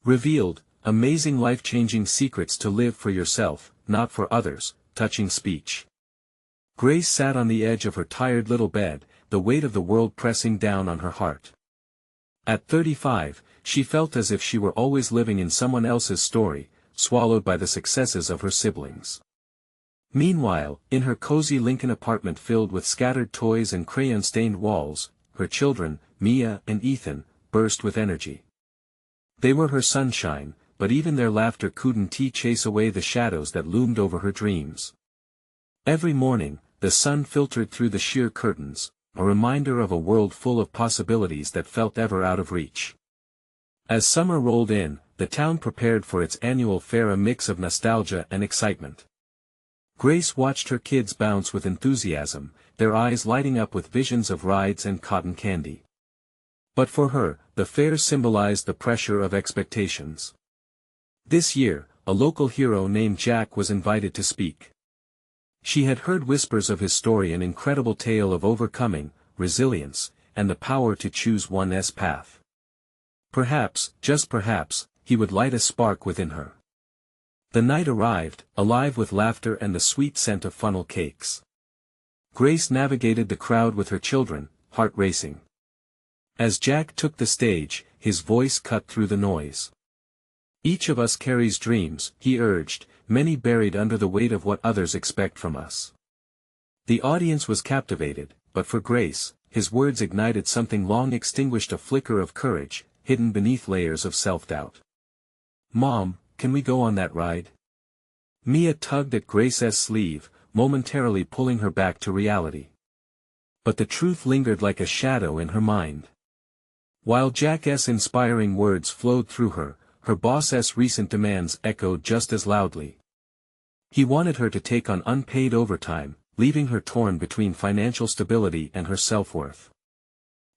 Revealed, amazing life-changing secrets to live for yourself, not for others, touching speech. Grace sat on the edge of her tired little bed, the weight of the world pressing down on her heart. At 35, she felt as if she were always living in someone else's story, swallowed by the successes of her siblings. Meanwhile, in her cozy Lincoln apartment filled with scattered toys and crayon-stained walls, her children, Mia and Ethan, burst with energy. They were her sunshine, but even their laughter couldn't chase away the shadows that loomed over her dreams. Every morning, the sun filtered through the sheer curtains, a reminder of a world full of possibilities that felt ever out of reach. As summer rolled in, the town prepared for its annual fair, a mix of nostalgia and excitement. Grace watched her kids bounce with enthusiasm, their eyes lighting up with visions of rides and cotton candy. But for her, the fair symbolized the pressure of expectations. This year, a local hero named Jack was invited to speak. She had heard whispers of his story, an incredible tale of overcoming, resilience, and the power to choose one's path. Perhaps, just perhaps, he would light a spark within her. The night arrived, alive with laughter and the sweet scent of funnel cakes. Grace navigated the crowd with her children, heart racing. As Jack took the stage, his voice cut through the noise. "Each of us carries dreams," he urged, "many buried under the weight of what others expect from us." The audience was captivated, but for Grace, his words ignited something long extinguished, a flicker of courage, hidden beneath layers of self-doubt. "Mom, can we go on that ride?" Mia tugged at Grace's sleeve, momentarily pulling her back to reality. But the truth lingered like a shadow in her mind. While Jack's inspiring words flowed through her, her boss's recent demands echoed just as loudly. He wanted her to take on unpaid overtime, leaving her torn between financial stability and her self-worth.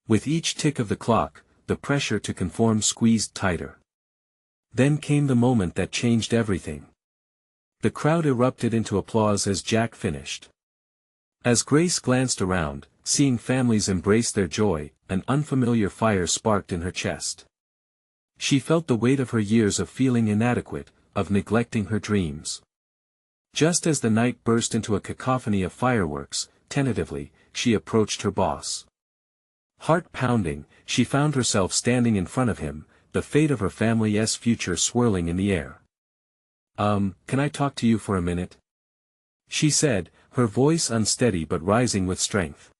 With each tick of the clock, the pressure to conform squeezed tighter. Then came the moment that changed everything. The crowd erupted into applause as Jack finished. As Grace glanced around, seeing families embrace their joy, an unfamiliar fire sparked in her chest. She felt the weight of her years of feeling inadequate, of neglecting her dreams. Just as the night burst into a cacophony of fireworks, tentatively, she approached her boss. Heart pounding, she found herself standing in front of him, the fate of her family's future swirling in the air. Can I talk to you for a minute?" she said, her voice unsteady but rising with strength.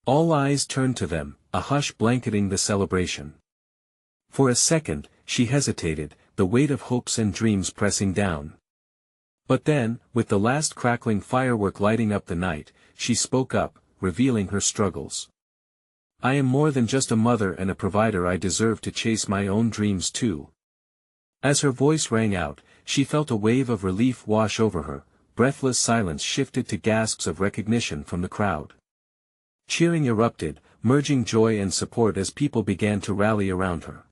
All eyes turned to them, a hush blanketing the celebration. For a second, she hesitated, the weight of hopes and dreams pressing down. But then, with the last crackling firework lighting up the night, she spoke up, revealing her struggles. "I am more than just a mother and a provider. I deserve to chase my own dreams too." As her voice rang out, she felt a wave of relief wash over her, breathless silence shifted to gasps of recognition from the crowd. Cheering erupted, merging joy and support as people began to rally around her.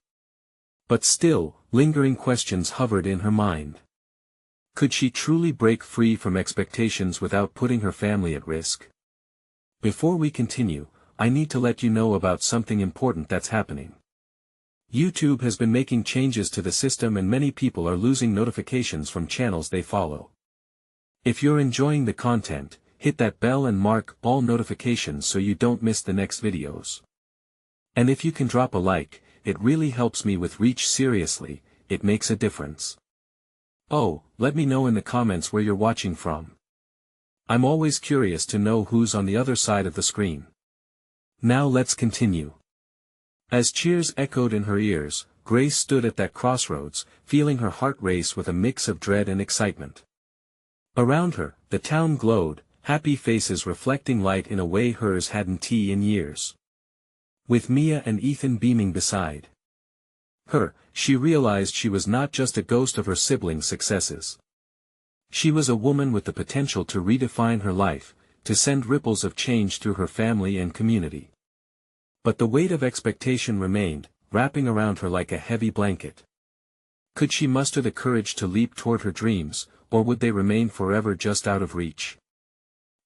But still, lingering questions hovered in her mind. Could she truly break free from expectations without putting her family at risk? Before we continue, I need to let you know about something important that's happening. YouTube has been making changes to the system and many people are losing notifications from channels they follow. If you're enjoying the content, hit that bell and mark all notifications so you don't miss the next videos. And if you can drop a like, it really helps me with reach. Seriously, it makes a difference. Oh, let me know in the comments where you're watching from. I'm always curious to know who's on the other side of the screen. Now let's continue. As cheers echoed in her ears, Grace stood at that crossroads, feeling her heart race with a mix of dread and excitement. Around her, the town glowed, happy faces reflecting light in a way hers hadn't in years. With Mia and Ethan beaming beside her, she realized she was not just a ghost of her siblings' successes. She was a woman with the potential to redefine her life, to send ripples of change through her family and community. But the weight of expectation remained, wrapping around her like a heavy blanket. Could she muster the courage to leap toward her dreams, or would they remain forever just out of reach?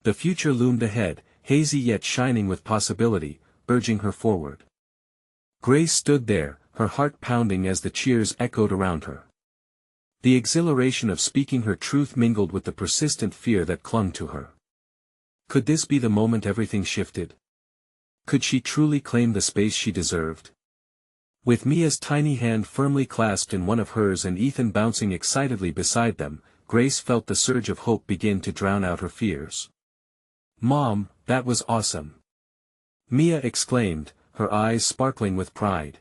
The future loomed ahead, hazy yet shining with possibility, urging her forward. Grace stood there, her heart pounding as the cheers echoed around her. The exhilaration of speaking her truth mingled with the persistent fear that clung to her. Could this be the moment everything shifted? Could she truly claim the space she deserved? With Mia's tiny hand firmly clasped in one of hers and Ethan bouncing excitedly beside them, Grace felt the surge of hope begin to drown out her fears. "Mom, that was awesome!" Mia exclaimed, her eyes sparkling with pride.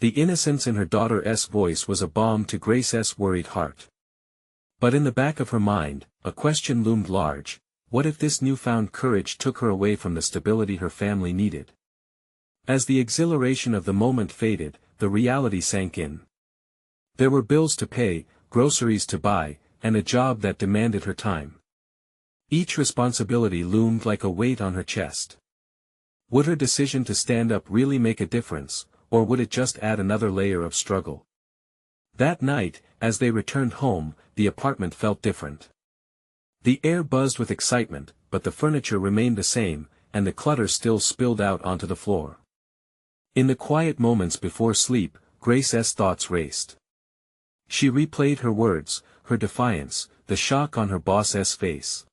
The innocence in her daughter's voice was a balm to Grace's worried heart. But in the back of her mind, a question loomed large: what if this newfound courage took her away from the stability her family needed? As the exhilaration of the moment faded, the reality sank in. There were bills to pay, groceries to buy, and a job that demanded her time. Each responsibility loomed like a weight on her chest. Would her decision to stand up really make a difference, or would it just add another layer of struggle? That night, as they returned home, the apartment felt different. The air buzzed with excitement, but the furniture remained the same, and the clutter still spilled out onto the floor. In the quiet moments before sleep, Grace's thoughts raced. She replayed her words, her defiance, the shock on her boss's face.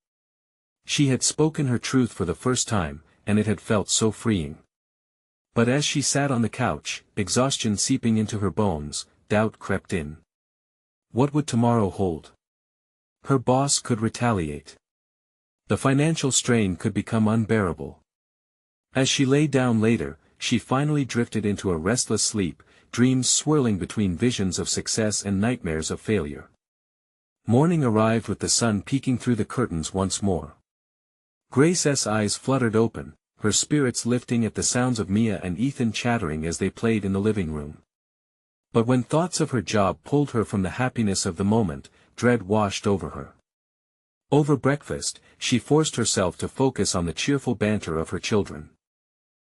She had spoken her truth for the first time, and it had felt so freeing. But as she sat on the couch, exhaustion seeping into her bones, doubt crept in. What would tomorrow hold? Her boss could retaliate. The financial strain could become unbearable. As she lay down later, she finally drifted into a restless sleep, dreams swirling between visions of success and nightmares of failure. Morning arrived with the sun peeking through the curtains once more. Grace's eyes fluttered open, her spirits lifting at the sounds of Mia and Ethan chattering as they played in the living room. But when thoughts of her job pulled her from the happiness of the moment, dread washed over her. Over breakfast, she forced herself to focus on the cheerful banter of her children.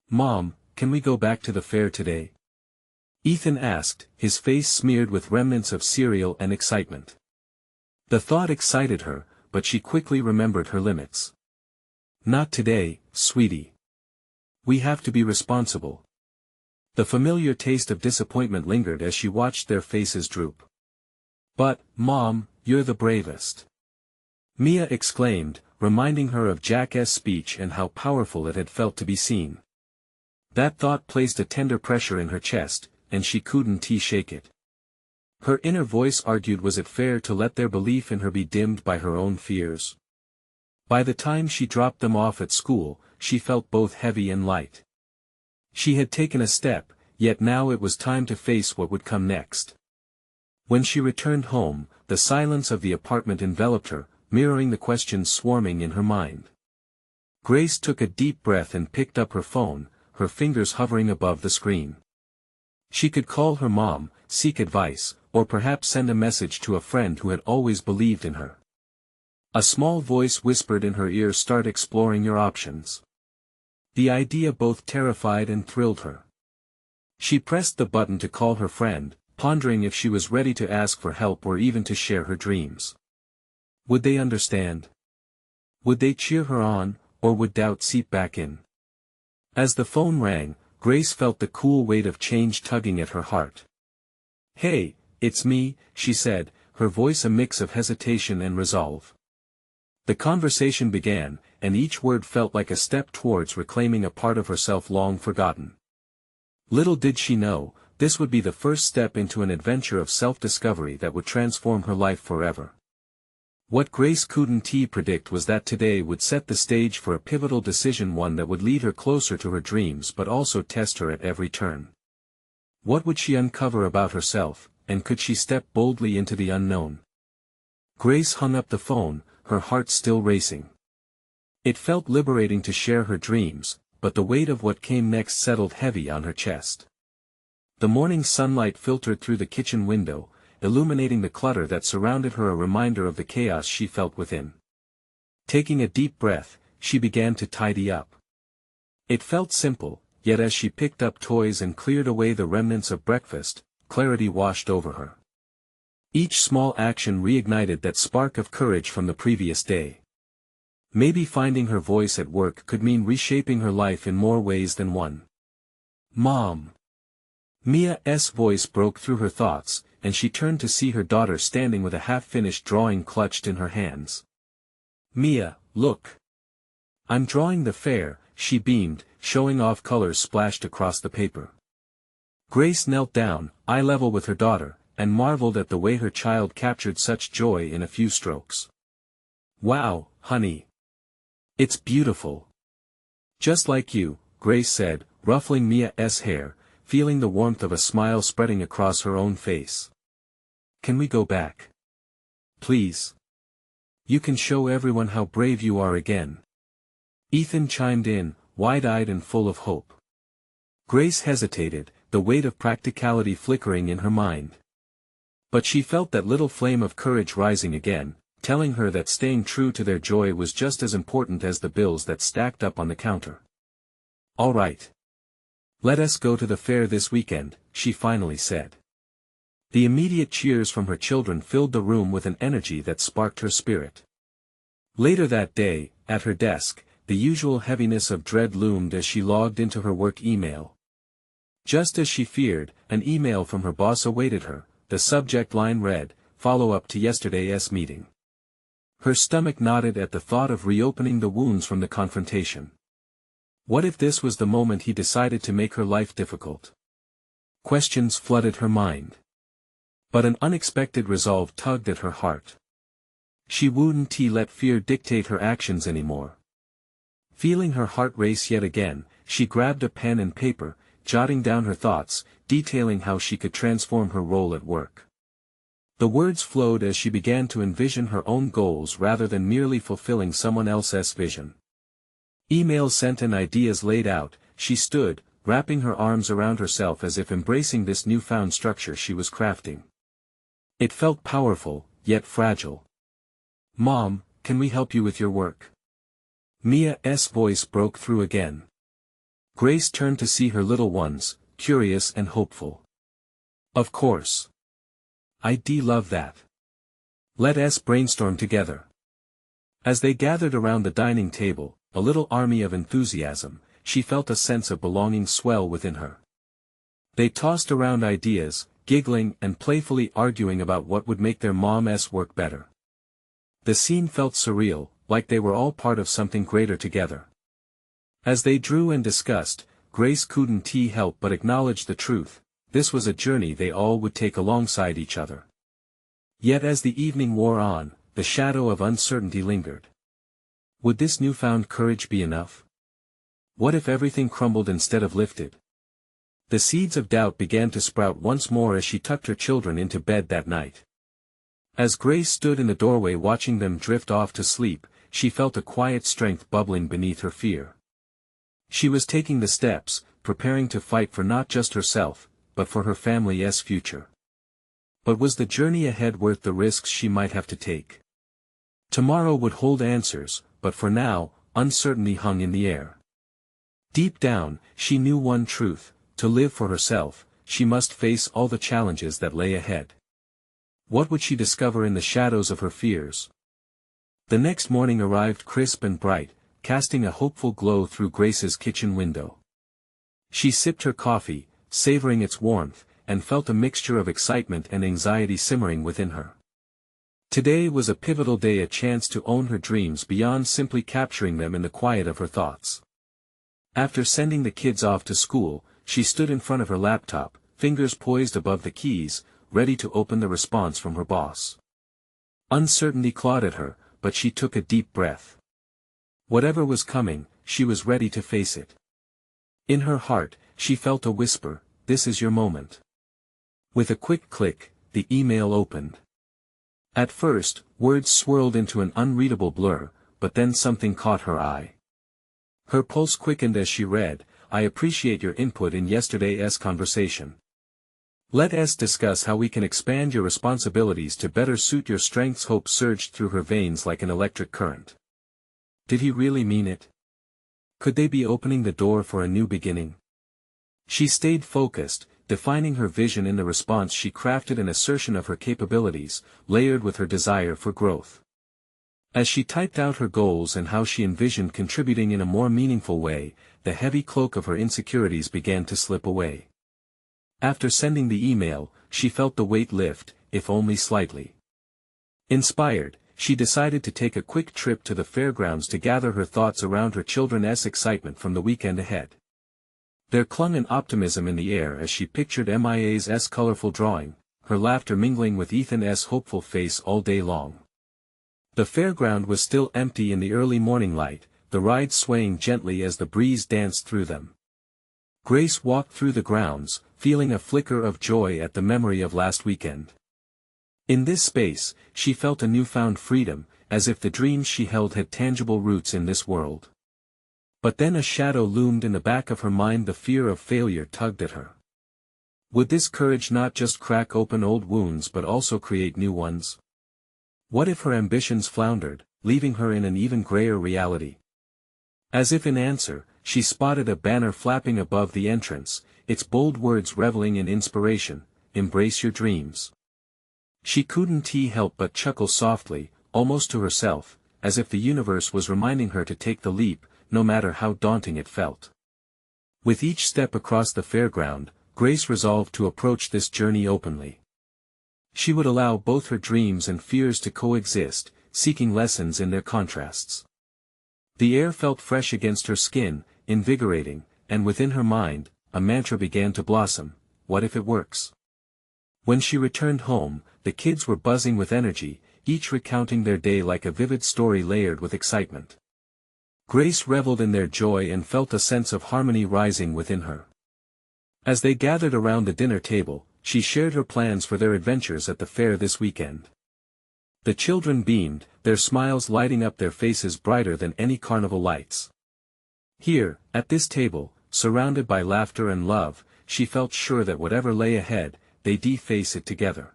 "Mom, can we go back to the fair today?" Ethan asked, his face smeared with remnants of cereal and excitement. The thought excited her, but she quickly remembered her limits. "Not today, sweetie. We have to be responsible." The familiar taste of disappointment lingered as she watched their faces droop. "But, Mom, you're the bravest," Mia exclaimed, reminding her of Jack's speech and how powerful it had felt to be seen. That thought placed a tender pressure in her chest, and she couldn't shake it. Her inner voice argued, was it fair to let their belief in her be dimmed by her own fears? By the time she dropped them off at school, she felt both heavy and light. She had taken a step, yet now it was time to face what would come next. When she returned home, the silence of the apartment enveloped her, mirroring the questions swarming in her mind. Grace took a deep breath and picked up her phone, her fingers hovering above the screen. She could call her mom, seek advice, or perhaps send a message to a friend who had always believed in her. A small voice whispered in her ear, "Start exploring your options." The idea both terrified and thrilled her. She pressed the button to call her friend, pondering if she was ready to ask for help or even to share her dreams. Would they understand? Would they cheer her on, or would doubt seep back in? As the phone rang, Grace felt the cool weight of change tugging at her heart. "Hey, it's me," she said, her voice a mix of hesitation and resolve. The conversation began, and each word felt like a step towards reclaiming a part of herself long forgotten. Little did she know, this would be the first step into an adventure of self-discovery that would transform her life forever. What Grace couldn't predict was that today would set the stage for a pivotal decision, one that would lead her closer to her dreams but also test her at every turn. What would she uncover about herself, and could she step boldly into the unknown? Grace hung up the phone, her heart still racing. It felt liberating to share her dreams, but the weight of what came next settled heavy on her chest. The morning sunlight filtered through the kitchen window, illuminating the clutter that surrounded her, a reminder of the chaos she felt within. Taking a deep breath, she began to tidy up. It felt simple, yet as she picked up toys and cleared away the remnants of breakfast, clarity washed over her. Each small action reignited that spark of courage from the previous day. Maybe finding her voice at work could mean reshaping her life in more ways than one. "Mom." Mia's voice broke through her thoughts, and she turned to see her daughter standing with a half-finished drawing clutched in her hands. "Mia, look. I'm drawing the fair," she beamed, showing off colors splashed across the paper. Grace knelt down, eye level with her daughter, and marveled at the way her child captured such joy in a few strokes. "Wow, honey. It's beautiful. Just like you," Grace said, ruffling Mia's hair, feeling the warmth of a smile spreading across her own face. "Can we go back? Please? You can show everyone how brave you are again." Ethan chimed in, wide-eyed and full of hope. Grace hesitated, the weight of practicality flickering in her mind. But she felt that little flame of courage rising again, telling her that staying true to their joy was just as important as the bills that stacked up on the counter. "All right. Let us go to the fair this weekend," she finally said. The immediate cheers from her children filled the room with an energy that sparked her spirit. Later that day, at her desk, the usual heaviness of dread loomed as she logged into her work email. Just as she feared, an email from her boss awaited her. The subject line read, "Follow-up to yesterday's meeting." Her stomach knotted at the thought of reopening the wounds from the confrontation. What if this was the moment he decided to make her life difficult? Questions flooded her mind. But an unexpected resolve tugged at her heart. She wouldn't let fear dictate her actions anymore. Feeling her heart race yet again, she grabbed a pen and paper, jotting down her thoughts, detailing how she could transform her role at work. The words flowed as she began to envision her own goals rather than merely fulfilling someone else's vision. Emails sent and ideas laid out, she stood, wrapping her arms around herself as if embracing this newfound structure she was crafting. It felt powerful, yet fragile. "Mom, can we help you with your work?" Mia's voice broke through again. Grace turned to see her little ones, curious and hopeful. "Of course. I'd love that. Let us brainstorm together." As they gathered around the dining table, a little army of enthusiasm, she felt a sense of belonging swell within her. They tossed around ideas, giggling and playfully arguing about what would make their mom's work better. The scene felt surreal, like they were all part of something greater together. As they drew and discussed, Grace couldn't help but acknowledge the truth, this was a journey they all would take alongside each other. Yet as the evening wore on, the shadow of uncertainty lingered. Would this newfound courage be enough? What if everything crumbled instead of lifted? The seeds of doubt began to sprout once more as she tucked her children into bed that night. As Grace stood in the doorway watching them drift off to sleep, she felt a quiet strength bubbling beneath her fear. She was taking the steps, preparing to fight for not just herself, but for her family's future. But was the journey ahead worth the risks she might have to take? Tomorrow would hold answers, but for now, uncertainty hung in the air. Deep down, she knew one truth: to live for herself, she must face all the challenges that lay ahead. What would she discover in the shadows of her fears? The next morning arrived crisp and bright, casting a hopeful glow through Grace's kitchen window. She sipped her coffee, savoring its warmth, and felt a mixture of excitement and anxiety simmering within her. Today was a pivotal day, a chance to own her dreams beyond simply capturing them in the quiet of her thoughts. After sending the kids off to school, she stood in front of her laptop, fingers poised above the keys, ready to open the response from her boss. Uncertainty clawed at her, but she took a deep breath. Whatever was coming, she was ready to face it. In her heart, she felt a whisper, "This is your moment." With a quick click, the email opened. At first, words swirled into an unreadable blur, but then something caught her eye. Her pulse quickened as she read, "I appreciate your input in yesterday's conversation. Let us discuss how we can expand your responsibilities to better suit your strengths." Hope surged through her veins like an electric current. Did he really mean it? Could they be opening the door for a new beginning? She stayed focused, defining her vision. In the response she crafted an assertion of her capabilities, layered with her desire for growth. As she typed out her goals and how she envisioned contributing in a more meaningful way, the heavy cloak of her insecurities began to slip away. After sending the email, she felt the weight lift, if only slightly. Inspired, she decided to take a quick trip to the fairgrounds to gather her thoughts around her children's excitement from the weekend ahead. There clung an optimism in the air as she pictured Mia's colorful drawing, her laughter mingling with Ethan's hopeful face all day long. The fairground was still empty in the early morning light, the rides swaying gently as the breeze danced through them. Grace walked through the grounds, feeling a flicker of joy at the memory of last weekend. In this space, she felt a newfound freedom, as if the dreams she held had tangible roots in this world. But then a shadow loomed in the back of her mind. The fear of failure tugged at her. Would this courage not just crack open old wounds but also create new ones? What if her ambitions floundered, leaving her in an even grayer reality? As if in answer, she spotted a banner flapping above the entrance, its bold words reveling in inspiration, "Embrace your dreams." She couldn't help but chuckle softly, almost to herself, as if the universe was reminding her to take the leap, no matter how daunting it felt. With each step across the fairground, Grace resolved to approach this journey openly. She would allow both her dreams and fears to coexist, seeking lessons in their contrasts. The air felt fresh against her skin, invigorating, and within her mind, a mantra began to blossom: what if it works? When she returned home, the kids were buzzing with energy, each recounting their day like a vivid story layered with excitement. Grace reveled in their joy and felt a sense of harmony rising within her. As they gathered around the dinner table, she shared her plans for their adventures at the fair this weekend. The children beamed, their smiles lighting up their faces brighter than any carnival lights. Here, at this table, surrounded by laughter and love, she felt sure that whatever lay ahead, they'd face it together.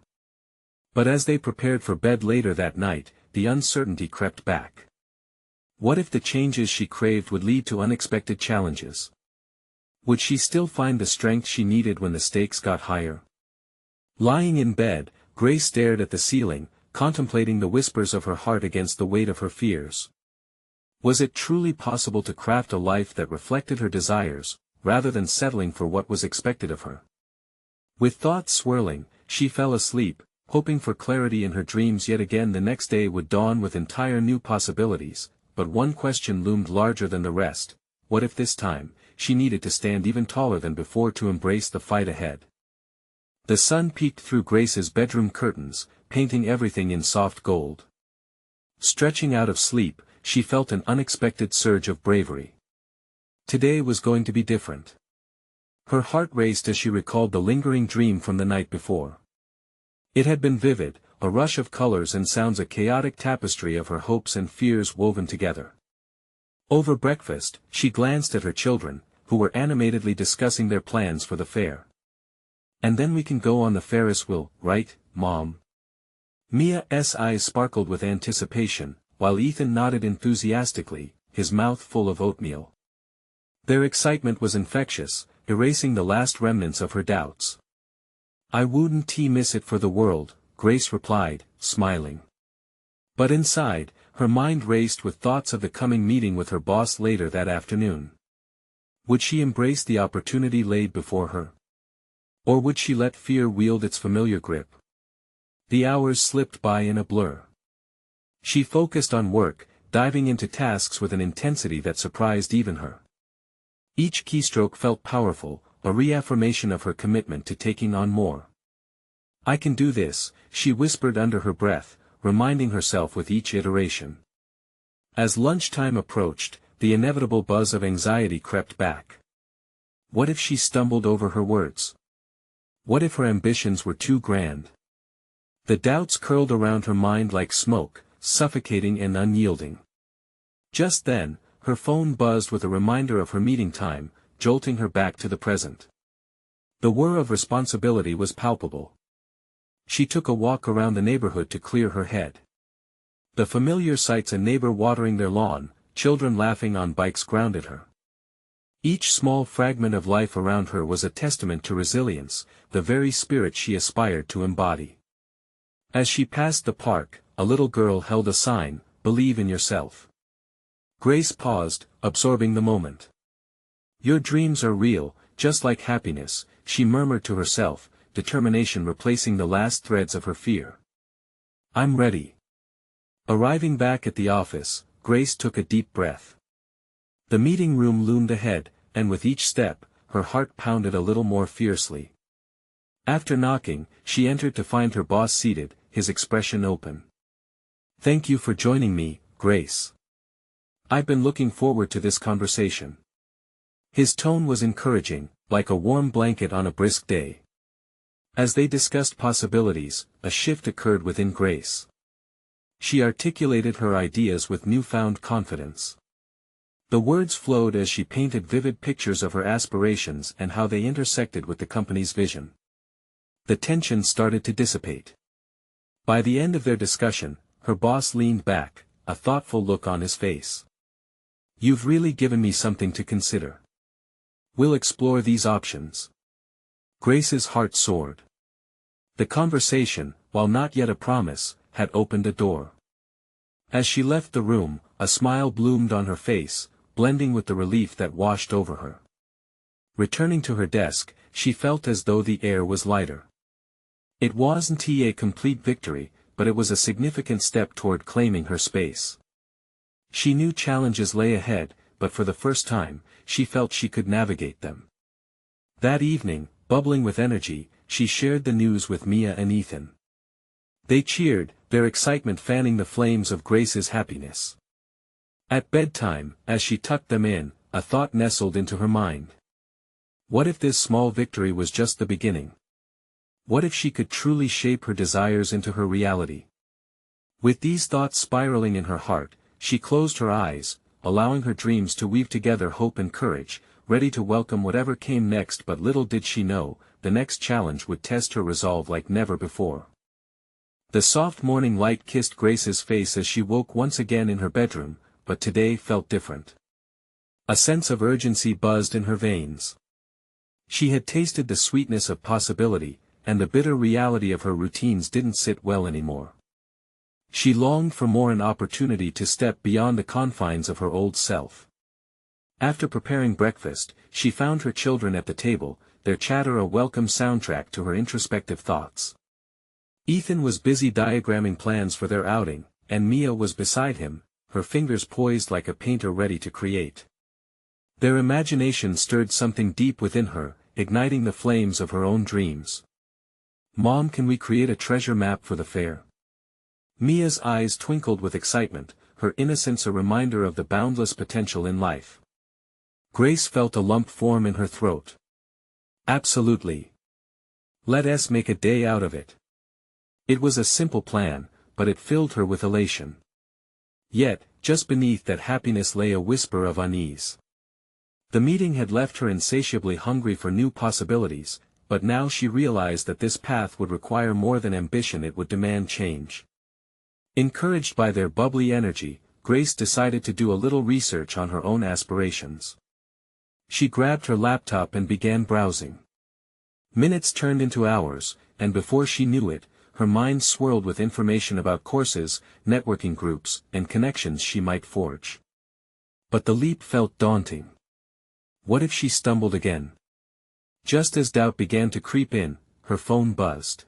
But as they prepared for bed later that night, the uncertainty crept back. What if the changes she craved would lead to unexpected challenges? Would she still find the strength she needed when the stakes got higher? Lying in bed, Grace stared at the ceiling, contemplating the whispers of her heart against the weight of her fears. Was it truly possible to craft a life that reflected her desires, rather than settling for what was expected of her? With thoughts swirling, she fell asleep, hoping for clarity in her dreams. Yet again the next day would dawn with entire new possibilities, but one question loomed larger than the rest: what if this time, she needed to stand even taller than before to embrace the fight ahead? The sun peeked through Grace's bedroom curtains, painting everything in soft gold. Stretching out of sleep, she felt an unexpected surge of bravery. Today was going to be different. Her heart raced as she recalled the lingering dream from the night before. It had been vivid, a rush of colors and sounds, a chaotic tapestry of her hopes and fears woven together. Over breakfast, she glanced at her children, who were animatedly discussing their plans for the fair. "And then we can go on the Ferris wheel, right, Mom?" Mia's eyes sparkled with anticipation, while Ethan nodded enthusiastically, his mouth full of oatmeal. Their excitement was infectious, erasing the last remnants of her doubts. "I wouldn't miss it for the world," Grace replied, smiling. But inside, her mind raced with thoughts of the coming meeting with her boss later that afternoon. Would she embrace the opportunity laid before her? Or would she let fear wield its familiar grip? The hours slipped by in a blur. She focused on work, diving into tasks with an intensity that surprised even her. Each keystroke felt powerful, a reaffirmation of her commitment to taking on more. "I can do this," she whispered under her breath, reminding herself with each iteration. As lunchtime approached, the inevitable buzz of anxiety crept back. What if she stumbled over her words? What if her ambitions were too grand? The doubts curled around her mind like smoke, suffocating and unyielding. Just then, her phone buzzed with a reminder of her meeting time, jolting her back to the present. The whir of responsibility was palpable. She took a walk around the neighborhood to clear her head. The familiar sights, a neighbor watering their lawn, children laughing on bikes, grounded her. Each small fragment of life around her was a testament to resilience, the very spirit she aspired to embody. As she passed the park, a little girl held a sign, "Believe in yourself." Grace paused, absorbing the moment. "Your dreams are real, just like happiness," she murmured to herself, determination replacing the last threads of her fear. I'm ready. Arriving back at the office, Grace took a deep breath. The meeting room loomed ahead, and with each step, her heart pounded a little more fiercely. After knocking, she entered to find her boss seated, his expression open. Thank you for joining me, Grace. I've been looking forward to this conversation. His tone was encouraging, like a warm blanket on a brisk day. As they discussed possibilities, a shift occurred within Grace. She articulated her ideas with newfound confidence. The words flowed as she painted vivid pictures of her aspirations and how they intersected with the company's vision. The tension started to dissipate. By the end of their discussion, her boss leaned back, a thoughtful look on his face. You've really given me something to consider. We'll explore these options. Grace's heart soared. The conversation, while not yet a promise, had opened a door. As she left the room, a smile bloomed on her face, blending with the relief that washed over her. Returning to her desk, she felt as though the air was lighter. It wasn't a complete victory, but it was a significant step toward claiming her space. She knew challenges lay ahead, but for the first time, she felt she could navigate them. That evening, bubbling with energy, she shared the news with Mia and Ethan. They cheered, their excitement fanning the flames of Grace's happiness. At bedtime, as she tucked them in, a thought nestled into her mind. What if this small victory was just the beginning? What if she could truly shape her desires into her reality? With these thoughts spiraling in her heart, she closed her eyes, allowing her dreams to weave together hope and courage, ready to welcome whatever came next. But little did she know, the next challenge would test her resolve like never before. The soft morning light kissed Grace's face as she woke once again in her bedroom, but today felt different. A sense of urgency buzzed in her veins. She had tasted the sweetness of possibility, and the bitter reality of her routines didn't sit well anymore. She longed for more, an opportunity to step beyond the confines of her old self. After preparing breakfast, she found her children at the table, their chatter a welcome soundtrack to her introspective thoughts. Ethan was busy diagramming plans for their outing, and Mia was beside him, her fingers poised like a painter ready to create. Their imagination stirred something deep within her, igniting the flames of her own dreams. Mom, can we create a treasure map for the fair? Mia's eyes twinkled with excitement, her innocence a reminder of the boundless potential in life. Grace felt a lump form in her throat. Absolutely. Let us make a day out of it. It was a simple plan, but it filled her with elation. Yet, just beneath that happiness lay a whisper of unease. The meeting had left her insatiably hungry for new possibilities, but now she realized that this path would require more than ambition, it would demand change. Encouraged by their bubbly energy, Grace decided to do a little research on her own aspirations. She grabbed her laptop and began browsing. Minutes turned into hours, and before she knew it, her mind swirled with information about courses, networking groups, and connections she might forge. But the leap felt daunting. What if she stumbled again? Just as doubt began to creep in, her phone buzzed.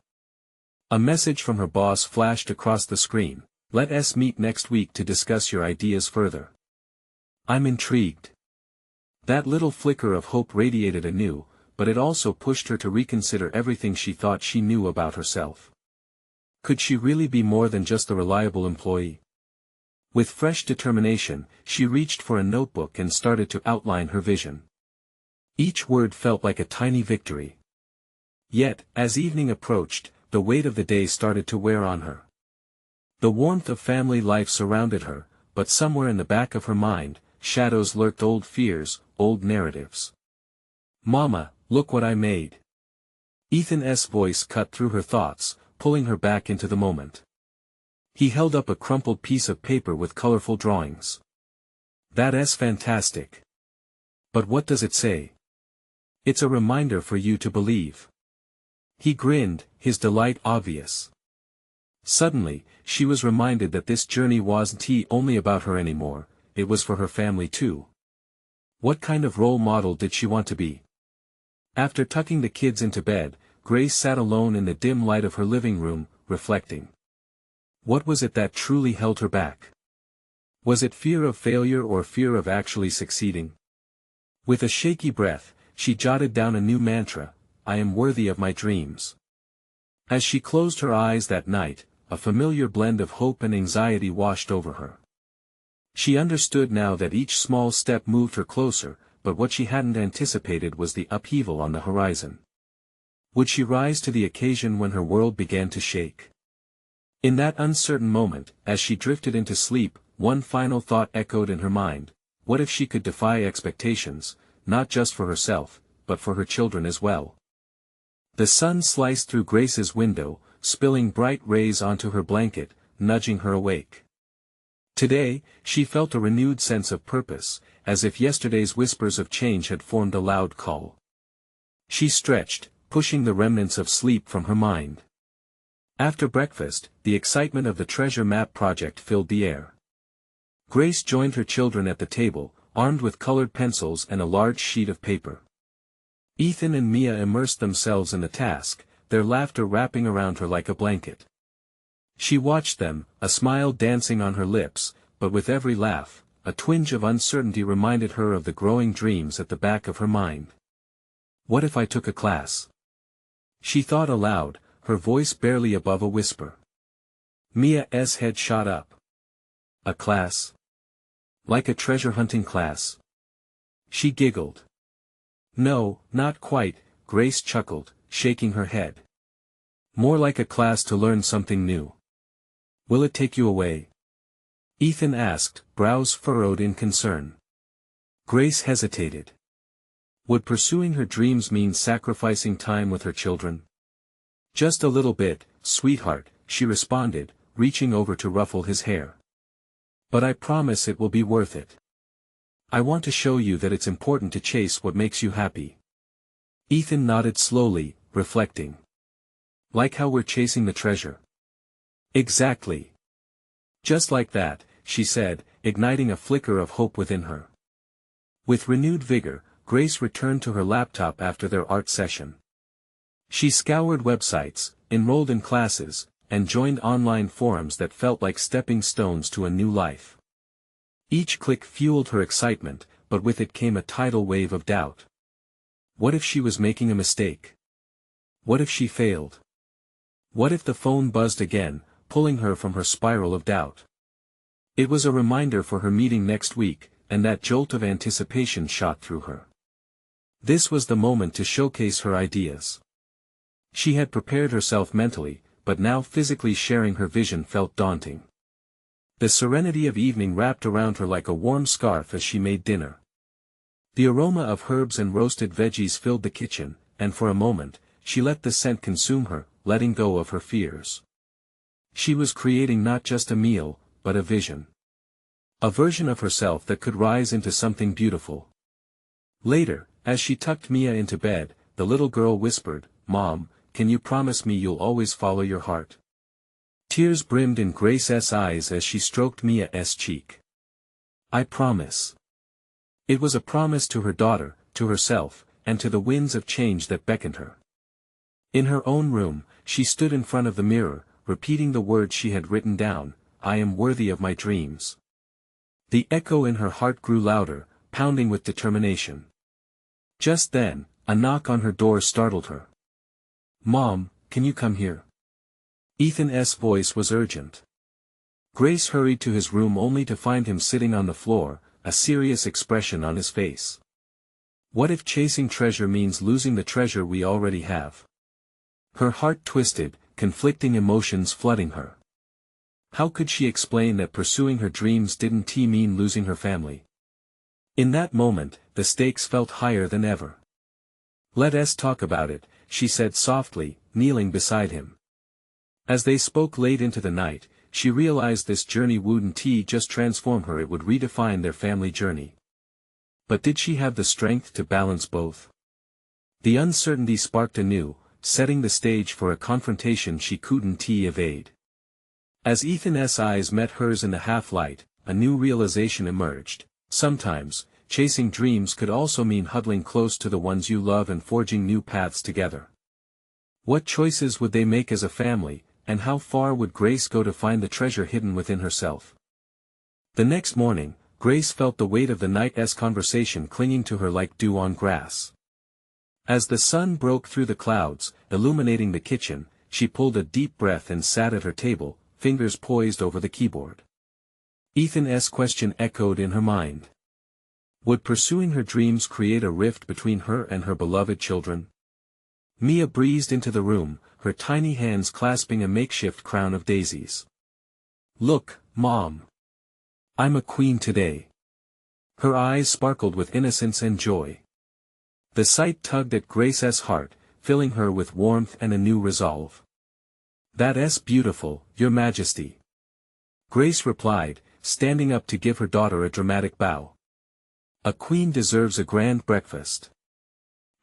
A message from her boss flashed across the screen. Let us meet next week to discuss your ideas further. I'm intrigued. That little flicker of hope radiated anew, but it also pushed her to reconsider everything she thought she knew about herself. Could she really be more than just a reliable employee? With fresh determination, she reached for a notebook and started to outline her vision. Each word felt like a tiny victory. Yet, as evening approached, the weight of the day started to wear on her. The warmth of family life surrounded her, but somewhere in the back of her mind, shadows lurked, old fears, old narratives. Mama, look what I made. Ethan's voice cut through her thoughts, pulling her back into the moment. He held up a crumpled piece of paper with colorful drawings. That's fantastic. But what does it say? It's a reminder for you to believe. He grinned, his delight obvious. Suddenly, she was reminded that this journey wasn't only about her anymore, it was for her family too. What kind of role model did she want to be? After tucking the kids into bed, Grace sat alone in the dim light of her living room, reflecting. What was it that truly held her back? Was it fear of failure or fear of actually succeeding? With a shaky breath, she jotted down a new mantra, I am worthy of my dreams. As she closed her eyes that night, a familiar blend of hope and anxiety washed over her. She understood now that each small step moved her closer, but what she hadn't anticipated was the upheaval on the horizon. Would she rise to the occasion when her world began to shake? In that uncertain moment, as she drifted into sleep, one final thought echoed in her mind. What if she could defy expectations, not just for herself, but for her children as well? The sun sliced through Grace's window, spilling bright rays onto her blanket, nudging her awake. Today, she felt a renewed sense of purpose, as if yesterday's whispers of change had formed a loud call. She stretched, pushing the remnants of sleep from her mind. After breakfast, the excitement of the treasure map project filled the air. Grace joined her children at the table, armed with colored pencils and a large sheet of paper. Ethan and Mia immersed themselves in the task, their laughter wrapping around her like a blanket. She watched them, a smile dancing on her lips, but with every laugh, a twinge of uncertainty reminded her of the growing dreams at the back of her mind. What if I took a class? She thought aloud, her voice barely above a whisper. Mia's head shot up. A class? Like a treasure hunting class? She giggled. No, not quite, Grace chuckled, shaking her head. More like a class to learn something new. Will it take you away? Ethan asked, brows furrowed in concern. Grace hesitated. Would pursuing her dreams mean sacrificing time with her children? Just a little bit, sweetheart, she responded, reaching over to ruffle his hair. But I promise it will be worth it. I want to show you that it's important to chase what makes you happy. Ethan nodded slowly, reflecting. Like how we're chasing the treasure. Exactly. Just like that, she said, igniting a flicker of hope within her. With renewed vigor, Grace returned to her laptop after their art session. She scoured websites, enrolled in classes, and joined online forums that felt like stepping stones to a new life. Each click fueled her excitement, but with it came a tidal wave of doubt. What if she was making a mistake? What if she failed? What if the phone buzzed again, pulling her from her spiral of doubt? It was a reminder for her meeting next week, and that jolt of anticipation shot through her. This was the moment to showcase her ideas. She had prepared herself mentally, but now physically sharing her vision felt daunting. The serenity of evening wrapped around her like a warm scarf as she made dinner. The aroma of herbs and roasted veggies filled the kitchen, and for a moment, she let the scent consume her, letting go of her fears. She was creating not just a meal, but a vision. A version of herself that could rise into something beautiful. Later, as she tucked Mia into bed, the little girl whispered, Mom, can you promise me you'll always follow your heart? Tears brimmed in Grace's eyes as she stroked Mia's cheek. I promise. It was a promise to her daughter, to herself, and to the winds of change that beckoned her. In her own room, she stood in front of the mirror, repeating the words she had written down, I am worthy of my dreams. The echo in her heart grew louder, pounding with determination. Just then, a knock on her door startled her. Mom, can you come here? Ethan's voice was urgent. Grace hurried to his room only to find him sitting on the floor, a serious expression on his face. What if chasing treasure means losing the treasure we already have? Her heart twisted, conflicting emotions flooding her. How could she explain that pursuing her dreams didn't mean losing her family? In that moment, the stakes felt higher than ever. Let us talk about it, she said softly, kneeling beside him. As they spoke late into the night, she realized this journey wouldn't just transform her, it would redefine their family journey. But did she have the strength to balance both? The uncertainty sparked anew, setting the stage for a confrontation she couldn't evade. As Ethan's eyes met hers in the half-light, a new realization emerged. Sometimes, chasing dreams could also mean huddling close to the ones you love and forging new paths together. What choices would they make as a family, and how far would Grace go to find the treasure hidden within herself? The next morning, Grace felt the weight of the night's conversation clinging to her like dew on grass. As the sun broke through the clouds, illuminating the kitchen, she pulled a deep breath and sat at her table, fingers poised over the keyboard. Ethan's question echoed in her mind. Would pursuing her dreams create a rift between her and her beloved children? Mia breezed into the room, her tiny hands clasping a makeshift crown of daisies. "Look, Mom. I'm a queen today." Her eyes sparkled with innocence and joy. The sight tugged at Grace's heart, filling her with warmth and a new resolve. "That's beautiful, Your Majesty," Grace replied, standing up to give her daughter a dramatic bow. "A queen deserves a grand breakfast."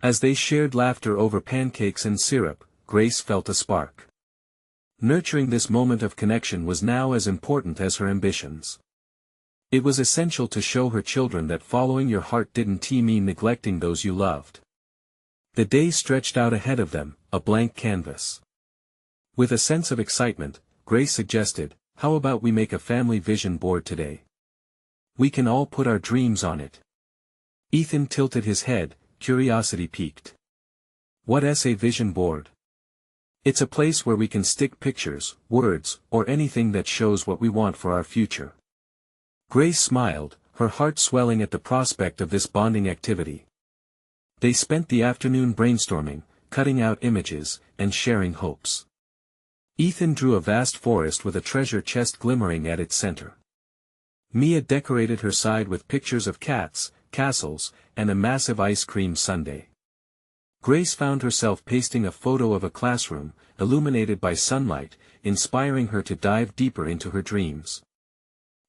As they shared laughter over pancakes and syrup, Grace felt a spark. Nurturing this moment of connection was now as important as her ambitions. It was essential to show her children that following your heart didn't mean neglecting those you loved. The day stretched out ahead of them, a blank canvas. With a sense of excitement, Grace suggested, "How about we make a family vision board today? We can all put our dreams on it." Ethan tilted his head, curiosity piqued. "What's a vision board?" "It's a place where we can stick pictures, words, or anything that shows what we want for our future." Grace smiled, her heart swelling at the prospect of this bonding activity. They spent the afternoon brainstorming, cutting out images, and sharing hopes. Ethan drew a vast forest with a treasure chest glimmering at its center. Mia decorated her side with pictures of cats, castles, and a massive ice cream sundae. Grace found herself pasting a photo of a classroom, illuminated by sunlight, inspiring her to dive deeper into her dreams.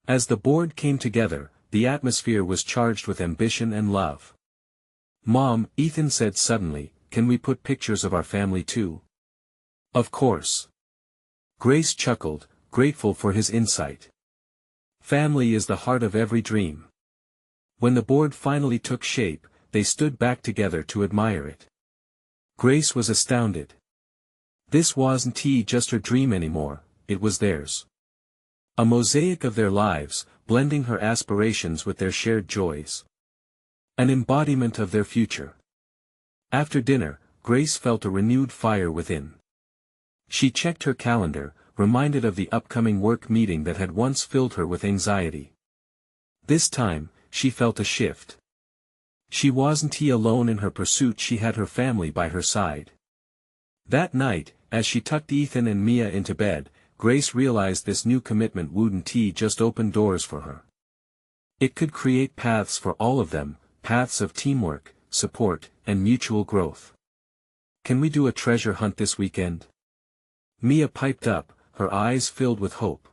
As the board came together, the atmosphere was charged with ambition and love. "Mom," Ethan said suddenly, "can we put pictures of our family too?" "Of course." Grace chuckled, grateful for his insight. Family is the heart of every dream. When the board finally took shape, they stood back together to admire it. Grace was astounded. This wasn't just her dream anymore, it was theirs. A mosaic of their lives, blending her aspirations with their shared joys. An embodiment of their future. After dinner, Grace felt a renewed fire within. She checked her calendar, reminded of the upcoming work meeting that had once filled her with anxiety. This time, she felt a shift. She wasn't alone in her pursuit, she had her family by her side. That night, as she tucked Ethan and Mia into bed, Grace realized this new commitment wouldn't just open doors for her. It could create paths for all of them, paths of teamwork, support, and mutual growth. "Can we do a treasure hunt this weekend?" Mia piped up, her eyes filled with hope.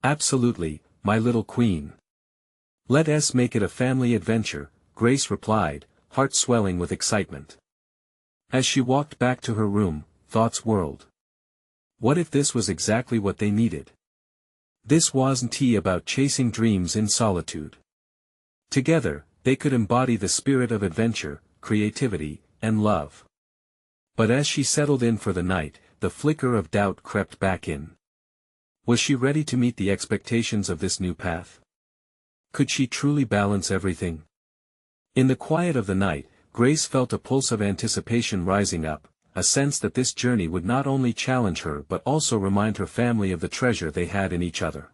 "Absolutely, my little queen. Let's make it a family adventure," Grace replied, heart swelling with excitement. As she walked back to her room, thoughts whirled. What if this was exactly what they needed? This wasn't about chasing dreams in solitude. Together, they could embody the spirit of adventure, creativity, and love. But as she settled in for the night, the flicker of doubt crept back in. Was she ready to meet the expectations of this new path? Could she truly balance everything? In the quiet of the night, Grace felt a pulse of anticipation rising up, a sense that this journey would not only challenge her but also remind her family of the treasure they had in each other.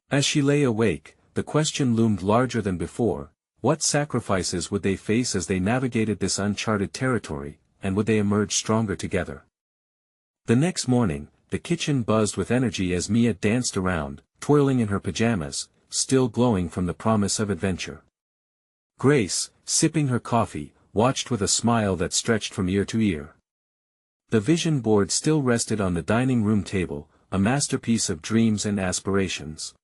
As she lay awake, the question loomed larger than before: what sacrifices would they face as they navigated this uncharted territory, and would they emerge stronger together? The next morning, the kitchen buzzed with energy as Mia danced around, twirling in her pajamas, still glowing from the promise of adventure. Grace, sipping her coffee, watched with a smile that stretched from ear to ear. The vision board still rested on the dining room table, a masterpiece of dreams and aspirations.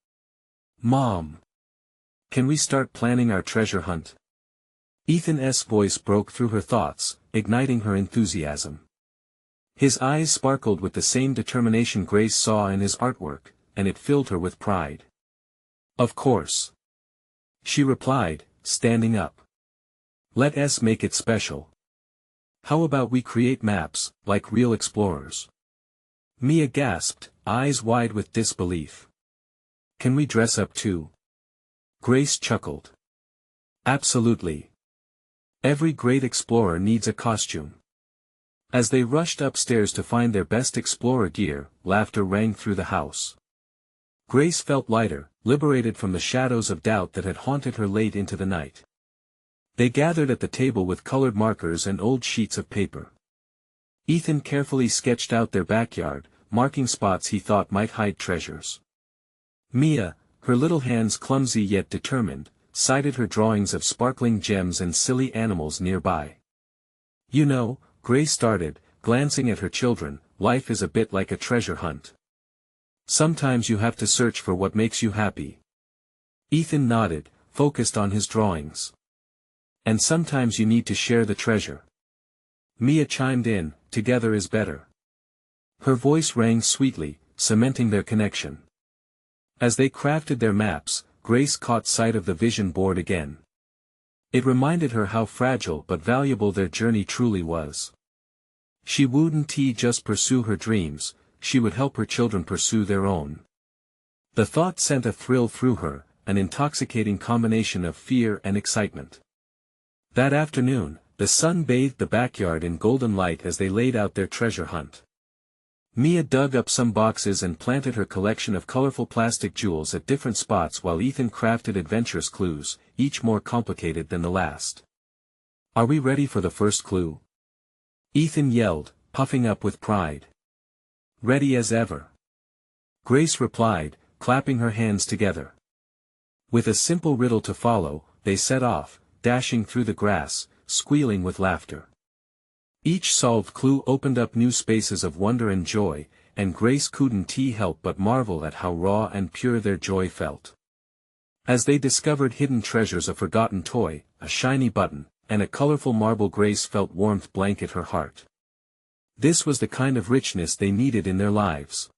"Mom, can we start planning our treasure hunt?" Ethan's voice broke through her thoughts, igniting her enthusiasm. His eyes sparkled with the same determination Grace saw in his artwork, and it filled her with pride. "Of course," she replied, standing up. Let's make it special. How about we create maps, like real explorers? Mia gasped, eyes wide with disbelief. Can we dress up too? Grace chuckled. Absolutely. Every great explorer needs a costume. As they rushed upstairs to find their best explorer gear, laughter rang through the house. Grace felt lighter, liberated from the shadows of doubt that had haunted her late into the night. They gathered at the table with colored markers and old sheets of paper. Ethan carefully sketched out their backyard, marking spots he thought might hide treasures. Mia, her little hands clumsy yet determined, cited her drawings of sparkling gems and silly animals nearby. You know, Grace started, glancing at her children, life is a bit like a treasure hunt. Sometimes you have to search for what makes you happy. Ethan nodded, focused on his drawings. And sometimes you need to share the treasure. Mia chimed in, together is better. Her voice rang sweetly, cementing their connection. As they crafted their maps, Grace caught sight of the vision board again. It reminded her how fragile but valuable their journey truly was. She wouldn't just pursue her dreams, she would help her children pursue their own. The thought sent a thrill through her, an intoxicating combination of fear and excitement. That afternoon, the sun bathed the backyard in golden light as they laid out their treasure hunt. Mia dug up some boxes and planted her collection of colorful plastic jewels at different spots while Ethan crafted adventurous clues, each more complicated than the last. Are we ready for the first clue? Ethan yelled, puffing up with pride. Ready as ever. Grace replied, clapping her hands together. With a simple riddle to follow, they set off, dashing through the grass, squealing with laughter. Each solved clue opened up new spaces of wonder and joy, and Grace couldn't help but marvel at how raw and pure their joy felt. As they discovered hidden treasures, a forgotten toy, a shiny button, and a colorful marble, Grace felt warmth blanket her heart. This was the kind of richness they needed in their lives.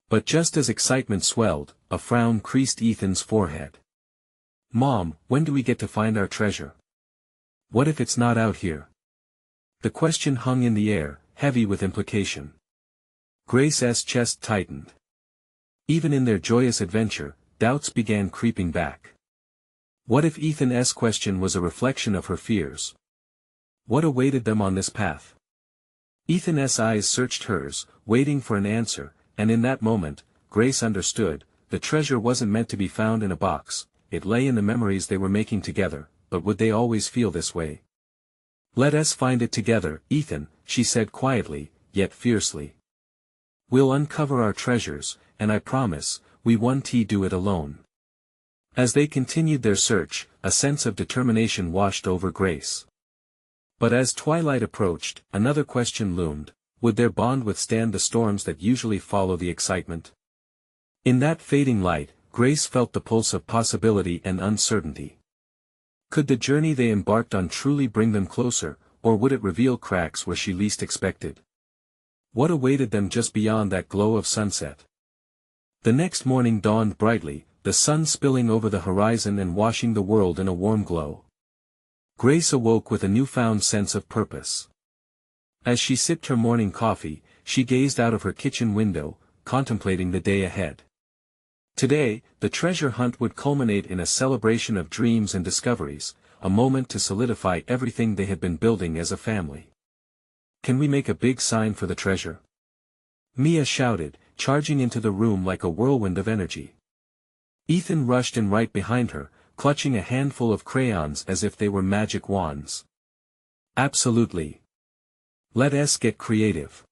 But just as excitement swelled, a frown creased Ethan's forehead. Mom, when do we get to find our treasure? What if it's not out here? The question hung in the air, heavy with implication. Grace's chest tightened. Even in their joyous adventure, doubts began creeping back. What if Ethan's question was a reflection of her fears? What awaited them on this path? Ethan's eyes searched hers, waiting for an answer, and in that moment, Grace understood, the treasure wasn't meant to be found in a box, it lay in the memories they were making together, but would they always feel this way? Let us find it together, Ethan, she said quietly, yet fiercely. We'll uncover our treasures, and I promise, we won't do it alone. As they continued their search, a sense of determination washed over Grace. But as twilight approached, another question loomed, would their bond withstand the storms that usually follow the excitement? In that fading light, Grace felt the pulse of possibility and uncertainty. Could the journey they embarked on truly bring them closer, or would it reveal cracks where she least expected? What awaited them just beyond that glow of sunset? The next morning dawned brightly, the sun spilling over the horizon and washing the world in a warm glow. Grace awoke with a newfound sense of purpose. As she sipped her morning coffee, she gazed out of her kitchen window, contemplating the day ahead. Today, the treasure hunt would culminate in a celebration of dreams and discoveries, a moment to solidify everything they had been building as a family. Can we make a big sign for the treasure? Mia shouted, charging into the room like a whirlwind of energy. Ethan rushed in right behind her, clutching a handful of crayons as if they were magic wands. Absolutely. Let us get creative.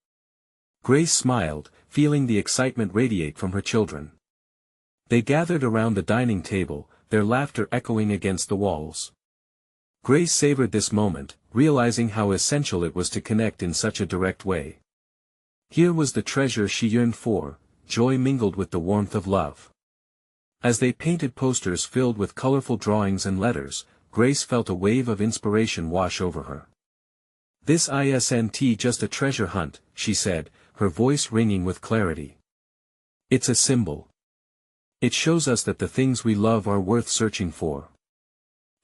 Grace smiled, feeling the excitement radiate from her children. They gathered around the dining table, their laughter echoing against the walls. Grace savored this moment, realizing how essential it was to connect in such a direct way. Here was the treasure she yearned for, joy mingled with the warmth of love. As they painted posters filled with colorful drawings and letters, Grace felt a wave of inspiration wash over her. This isn't just a treasure hunt, she said, her voice ringing with clarity. It's a symbol. It shows us that the things we love are worth searching for.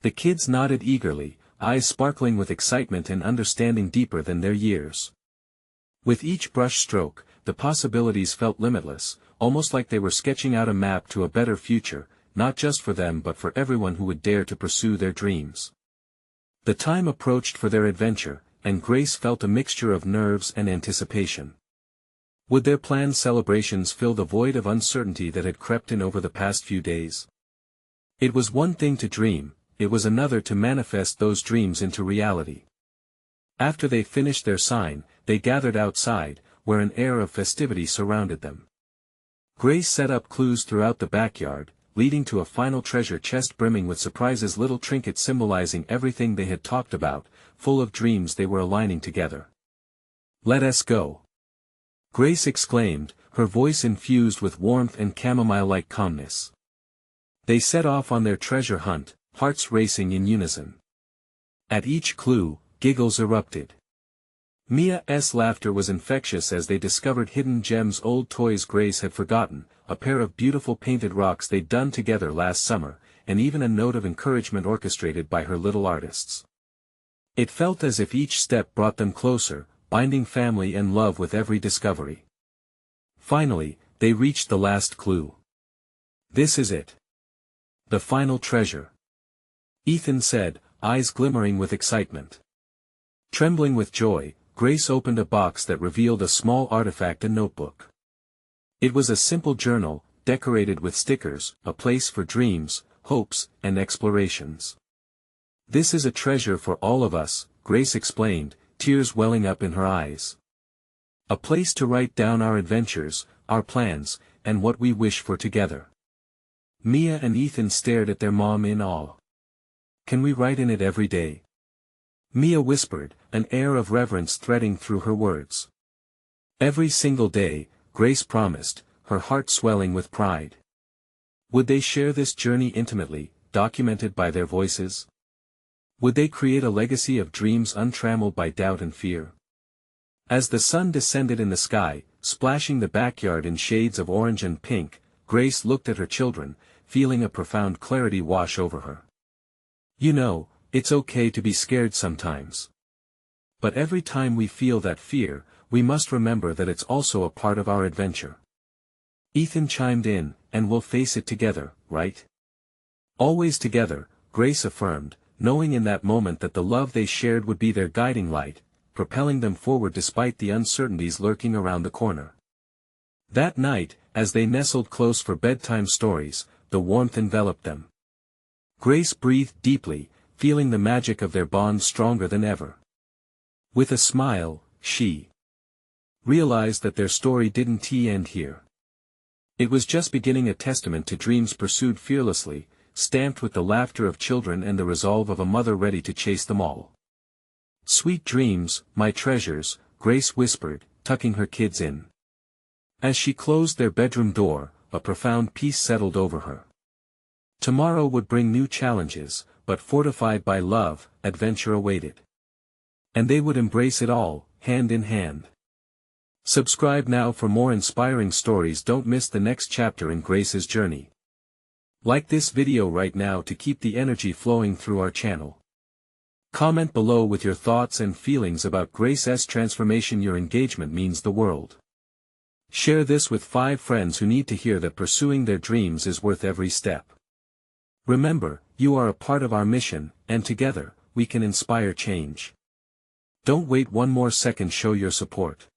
The kids nodded eagerly, eyes sparkling with excitement and understanding deeper than their years. With each brush stroke, the possibilities felt limitless, almost like they were sketching out a map to a better future, not just for them but for everyone who would dare to pursue their dreams. The time approached for their adventure, and Grace felt a mixture of nerves and anticipation. Would their planned celebrations fill the void of uncertainty that had crept in over the past few days? It was one thing to dream, it was another to manifest those dreams into reality. After they finished their sign, they gathered outside, where an air of festivity surrounded them. Grace set up clues throughout the backyard, leading to a final treasure chest brimming with surprises, little trinkets symbolizing everything they had talked about, full of dreams they were aligning together. "Let us go!" Grace exclaimed, her voice infused with warmth and chamomile-like calmness. They set off on their treasure hunt, hearts racing in unison. At each clue, giggles erupted. Mia's laughter was infectious as they discovered hidden gems, old toys Grace had forgotten, a pair of beautiful painted rocks they'd done together last summer, and even a note of encouragement orchestrated by her little artists. It felt as if each step brought them closer, binding family and love with every discovery. Finally, they reached the last clue. "This is it. The final treasure," Ethan said, eyes glimmering with excitement. Trembling with joy, Grace opened a box that revealed a small artifact, a notebook. It was a simple journal, decorated with stickers, a place for dreams, hopes, and explorations. "This is a treasure for all of us," Grace explained, tears welling up in her eyes. "A place to write down our adventures, our plans, and what we wish for together." Mia and Ethan stared at their mom in awe. "Can we write in it every day?" Mia whispered, an air of reverence threading through her words. "Every single day," Grace promised, her heart swelling with pride. Would they share this journey intimately, documented by their voices? Would they create a legacy of dreams untrammeled by doubt and fear? As the sun descended in the sky, splashing the backyard in shades of orange and pink, Grace looked at her children, feeling a profound clarity wash over her. "You know, it's okay to be scared sometimes. But every time we feel that fear, we must remember that it's also a part of our adventure." Ethan chimed in, "And we'll face it together, right?" "Always together," Grace affirmed, knowing in that moment that the love they shared would be their guiding light, propelling them forward despite the uncertainties lurking around the corner. That night, as they nestled close for bedtime stories, the warmth enveloped them. Grace breathed deeply, feeling the magic of their bond stronger than ever. With a smile, she realized that their story didn't end here. It was just beginning, a testament to dreams pursued fearlessly, stamped with the laughter of children and the resolve of a mother ready to chase them all. "Sweet dreams, my treasures," Grace whispered, tucking her kids in. As she closed their bedroom door, a profound peace settled over her. Tomorrow would bring new challenges, but fortified by love, adventure awaited. And they would embrace it all, hand in hand. Subscribe now for more inspiring stories. Don't miss the next chapter in Grace's journey. Like this video right now to keep the energy flowing through our channel. Comment below with your thoughts and feelings about Grace's transformation. Your engagement means the world. Share this with 5 friends who need to hear that pursuing their dreams is worth every step. Remember, you are a part of our mission, and together, we can inspire change. Don't wait one more second. Show your support.